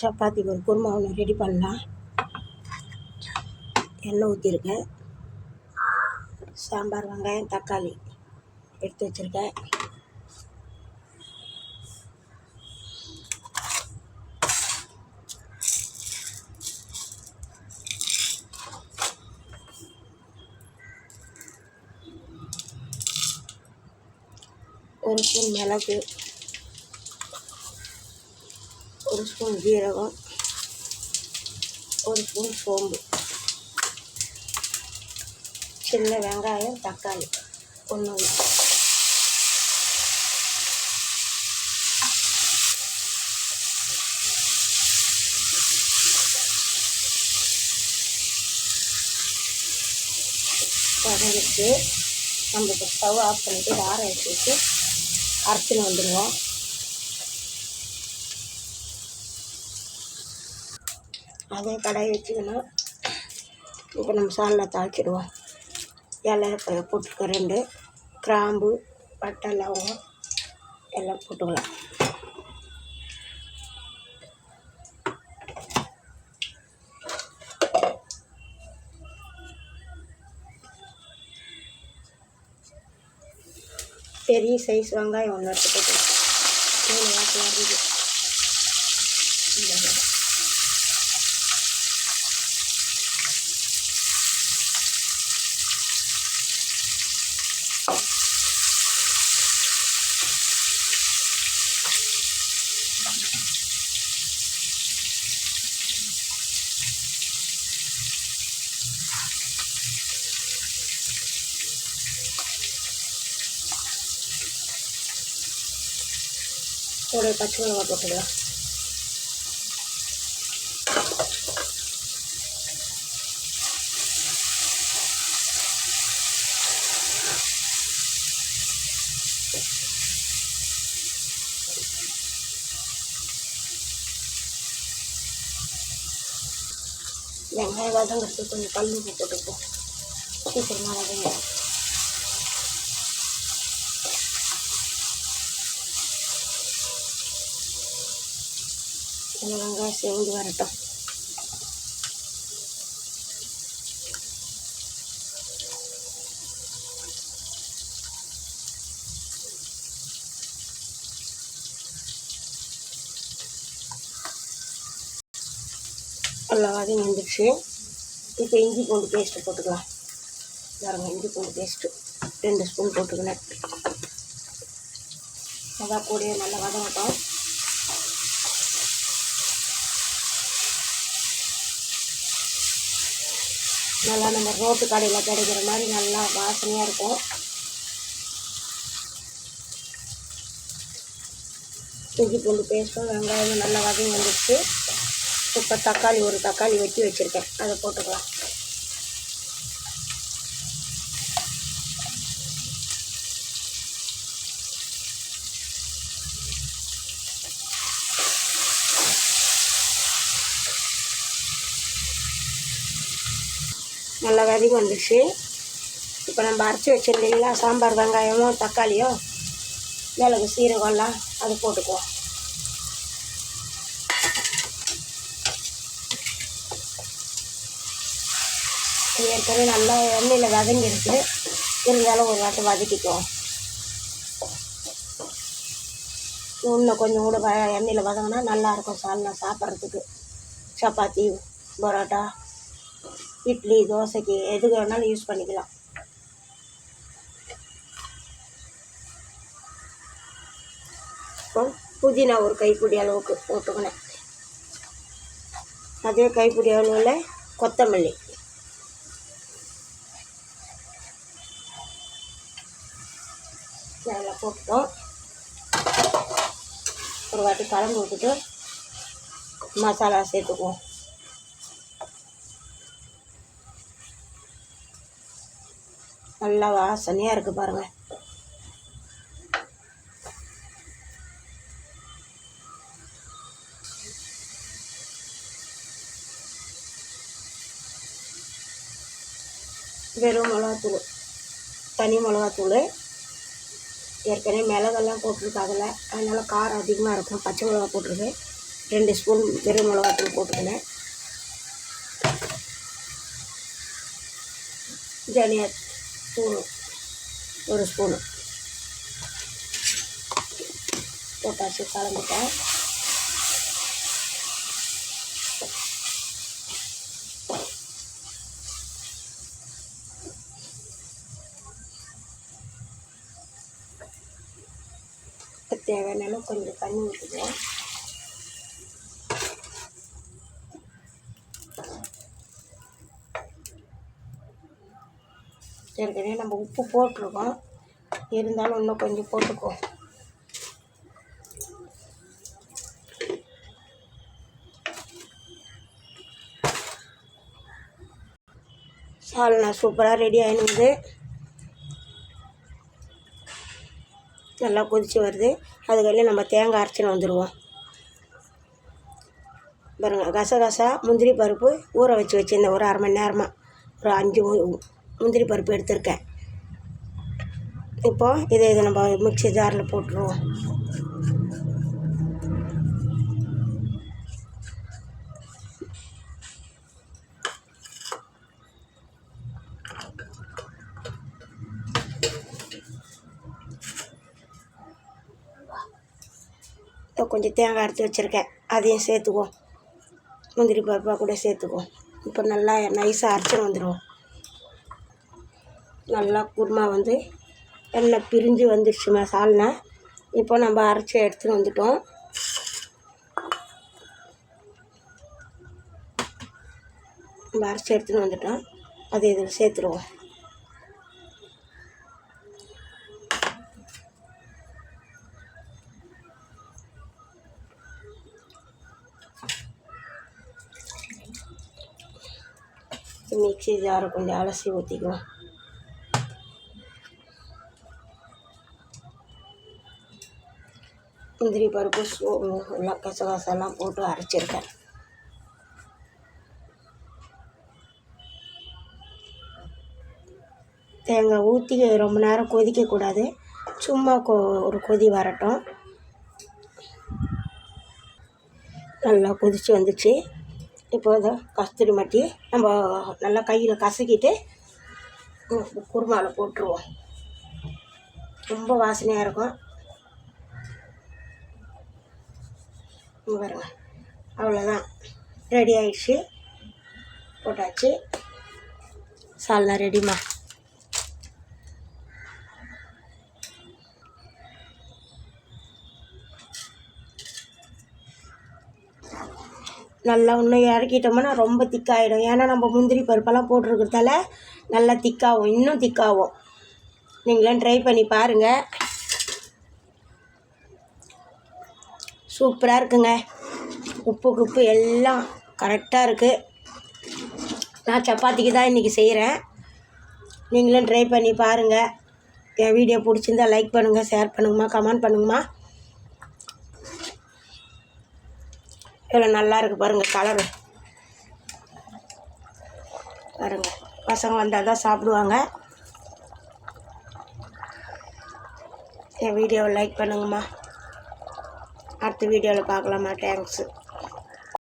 சப்பாத்திக்கு ஒரு குருமா ஒன்று ரெடி பண்ணலாம். எண்ணெய் ஊற்றிருக்கேன். சாம்பார் வெங்காயம் தக்காளி எடுத்து வச்சுருக்கேன். ஒரு ஸ்பூன் மிளகு, ஒரு ஸ்பூன் ஜீரகம், ஒரு ஸ்பூன் சோம்பு, சின்ன வெங்காயம் தக்காளி ஒன்று வதங்கிட்டு நம்ம இப்போ ஸ்டவ் ஆஃப் பண்ணிவிட்டு ஆற வச்சுட்டு அரைச்சின்னு வந்துடுவோம். அதே கடாய் வச்சுக்கணும். இப்போ நம்ம சாலில் தாளிச்சிடுவோம். இலை போட்டுருக்க 2 கிராம்பு, பட்டை, லவங்கம் எல்லாம் போட்டுக்கலாம். பெரிய சைஸ் வெங்காயம் ஒன்று எடுத்து போட்டுக்கலாம். வருது ஒரு பச்சை மிளகாய் போட்டுக்கலாம். வெங்காயம் வதங்கிறதுக்கு கொஞ்சம் கல் உப்பு போட்டுப்போம். சீக்கிரமாக வதங்க. இந்த வெங்காயம் செவந்து வரட்டும். நல்லா வதங்கி வந்துடுச்சு. இப்போ இஞ்சி பூண்டு பேஸ்ட்டு போட்டுக்கலாம். பாருங்க, இஞ்சி பூண்டு பேஸ்ட்டு 2 ஸ்பூன் போட்டுக்கணும். அதான் கூடயே நல்லா வதங்கட்டும். நல்லா நம்ம ரோட்டு கடையில் கிடைக்கிற மாதிரி நல்லா வாசனையாக இருக்கும். இஞ்சி பூண்டு பேஸ்ட்டும் வெங்காயமும் நல்லா வதங்கி வந்துடுச்சு. இப்போ தக்காளி, ஒரு தக்காளி வெட்டி வச்சுருக்கேன், அதை போட்டுக்கலாம். நல்லா வதங்கி வந்துடுச்சு. இப்போ நம்ம அரைச்சி வச்சிருந்தீங்களா சாம்பார் வெங்காயமும் தக்காளியும் மிளகு சீரகம்லாம் அது போட்டுக்குவோம். ஏற்கனவே நல்லா எண்ணெயில் வதங்கிருக்கு, இருந்தாலும் ஒரு வாட்டி வதக்கிக்குவோம். இன்னும் கொஞ்சம் கூட எண்ணெயில் வதங்கினா நல்லாயிருக்கும் சால்னா சாப்பிட்றதுக்கு. சப்பாத்தி, பரோட்டா, இட்லி, தோசைக்கு எதுக்கு வேணாலும் யூஸ் பண்ணிக்கலாம். இப்போ புதினா ஒரு கைப்பிடி அளவுக்கு போட்டுக்கணும். அதே கைப்பிடி அளவில் கொத்தமல்லி, நல்லா போட்டுட்டோம். ஒரு வாட்டி கலந்து விட்டுட்டு மசாலா சேர்த்துக்குவோம். நல்லா வாசனையாக இருக்குது பாருங்கள். வெறும் மிளகாத்தூள், தனி மிளகாத்தூள். ஏற்கனவே மிளகெல்லாம் போட்டிருக்கு அதில், அதனால் காரம் அதிகமாக இருக்கும். பச்சை மிளகா போட்டிருக்கு. 2 ஸ்பூன் வெறும் மிளகாத்தூள் போட்டுக்கினேன். தனியா தூள் 1 ஸ்பூனு போட்டாச்சு. கலந்துட்டேன். தேவையான கொஞ்சம் தண்ணி ஊற்றிக்குவோம். ஏற்கனவே நம்ம உப்பு போட்டிருக்கோம், இருந்தாலும் இன்னும் கொஞ்சம் போட்டுக்குவோம். சால்னா சூப்பராக ரெடி ஆகிடுது. நல்லா கொதித்து வருது. அதுக்கெல்லாம் நம்ம தேங்காய் அரைச்சின்னு வந்துடுவோம். பாருங்கள், கசகசா முந்திரி பருப்பு ஊற வச்சுருந்தேன் ஒரு 1/2 மணி நேரமாக. ஒரு 5 முந்திரி பருப்பு எடுத்திருக்கேன். இப்போது இதை நம்ம மிக்ஸி ஜாரில் போட்டுருவோம். கொஞ்சம் தேங்காய் அரைச்சி வச்சுருக்கேன், அதையும் சேர்த்துக்குவோம். முந்திரி பருப்பாக கூட சேர்த்துக்குவோம். இப்போ நல்லா நைஸாக அரைச்சின்னு வந்துடுவோம். நல்லா குருமா வந்து எண்ணெய் பிரிஞ்சு வந்துடுச்சு மசாலா. இப்போ நம்ம அரைச்சி எடுத்துன்னு வந்துட்டோம். நம்ம அரைச்சி எடுத்துன்னு வந்துட்டோம். அதை இதில் சேர்த்துருவோம். மிக்ஸி ஜாரை கொஞ்சம் அலசி ஊற்றிக்குவோம். முந்திரி பருப்பு எல்லாம் கசகசெல்லாம் போட்டு அரைச்சிருக்கேன். தேங்காய் ஊற்றி ரொம்ப நேரம் கொதிக்கக்கூடாது, சும்மா ஒரு கொதி வரட்டும். நல்லா கொதித்து வந்துச்சு. இப்போ இதை கஸ்தூரி மட்டி நம்ம நல்லா கையில் கசக்கிட்டு குருமாவில் போட்டுருவோம். ரொம்ப வாசனையாக இருக்கும். பாருங்க, அவ்வளோதான், ரெடி ஆயிடுச்சு. போட்டாச்சு. சால்னா ரெடிமா. நல்லா இன்னும் இறக்கிட்டோம்னா ரொம்ப திக்காகிடும். ஏன்னா நம்ம முந்திரி பருப்பெல்லாம் போட்டிருக்கிறதால நல்லா திக்காகும், இன்னும் திக்காகும். நீங்களும் ட்ரை பண்ணி பாருங்கள். சூப்பராக இருக்குங்க. உப்பு எல்லாம் கரெக்டாக இருக்குது. நான் சப்பாத்திக்கு தான் இன்றைக்கி செய்கிறேன். நீங்களும் ட்ரை பண்ணி பாருங்கள். என் வீடியோ பிடிச்சிருந்தா லைக் பண்ணுங்கள், ஷேர் பண்ணுங்கம்மா, கமெண்ட் பண்ணுங்கம்மா. இவ்வளோ நல்லா இருக்குது பாருங்கள், கலரு பாருங்கள். பசங்க வந்தால் தான் சாப்பிடுவாங்க. என் வீடியோவை லைக் பண்ணுங்கம்மா. அடுத்த வீடியோவில் பார்க்கலாமா. தேங்க்ஸு.